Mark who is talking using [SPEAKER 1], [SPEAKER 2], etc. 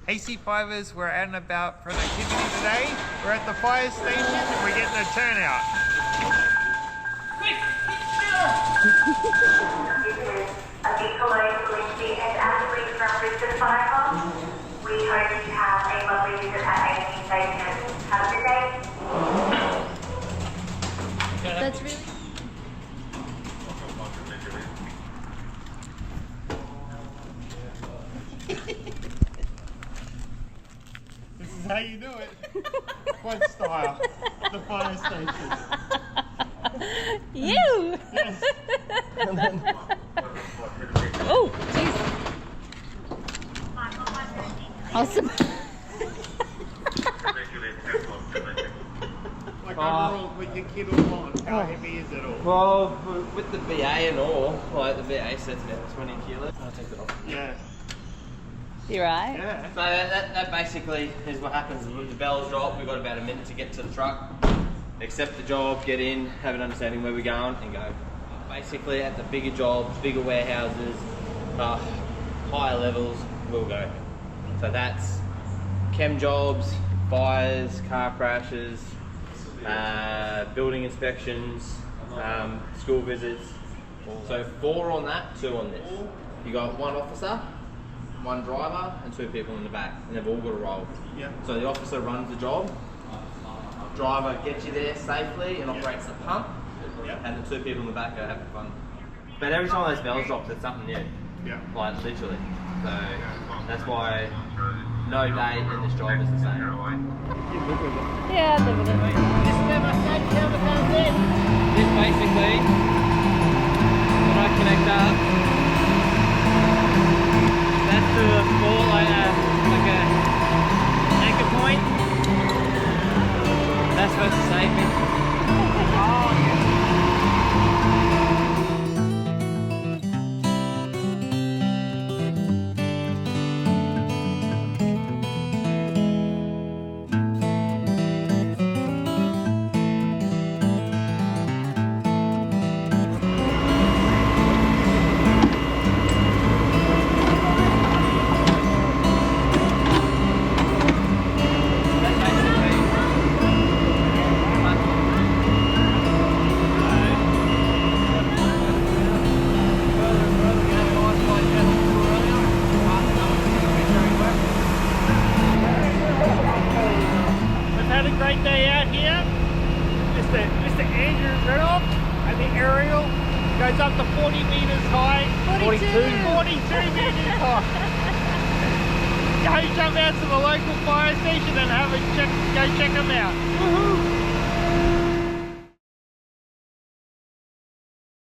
[SPEAKER 1] AC5ers, we're out and about for an activity today. We're at the fire station and we're getting a turnout.
[SPEAKER 2] A vehicle load police has actually from Brisbane Fire Hall. We hope you have a lovely visit at AC Station. Have a good day.
[SPEAKER 3] That's really...
[SPEAKER 1] This is how you do it. One style. The fire station.
[SPEAKER 3] You!
[SPEAKER 1] Yes.
[SPEAKER 3] Oh, jeez. Awesome.
[SPEAKER 1] Like overall, with your kid all on, how heavy is it all?
[SPEAKER 4] Well, with the VA and all, like the VA sets about 20 kilos. I'll take it off.
[SPEAKER 1] Yeah.
[SPEAKER 3] You right?
[SPEAKER 1] Yeah.
[SPEAKER 4] So that basically is what happens. When the bells drop, we've got about a minute to get to the truck, accept the job, get in, have an understanding where we're going, and go. Basically, at the bigger jobs, bigger warehouses, higher levels, we'll go. So that's chem jobs, fires, car crashes, building inspections, school visits. So 4 on that, 2 on this. You got 1 officer, 1 driver, and 2 people in the back, and they've all got a role.
[SPEAKER 1] Yeah.
[SPEAKER 4] So the officer runs the job, driver gets you there safely and operates the pump, and the 2 people in the back are having fun. But every time those bells drop, there's something new.
[SPEAKER 1] Yeah.
[SPEAKER 4] Like literally. So that's why no day in this job is the same.
[SPEAKER 3] Yeah, I live with it.
[SPEAKER 4] This basically, when I connect up, that's to a small, like a anchor point. That's supposed to save me.
[SPEAKER 1] Great day out here. Mr. Andrew Rudolph and the aerial goes up to 40 meters high. 42 meters high. Go jump out to the local fire station and go check them out. Woohoo!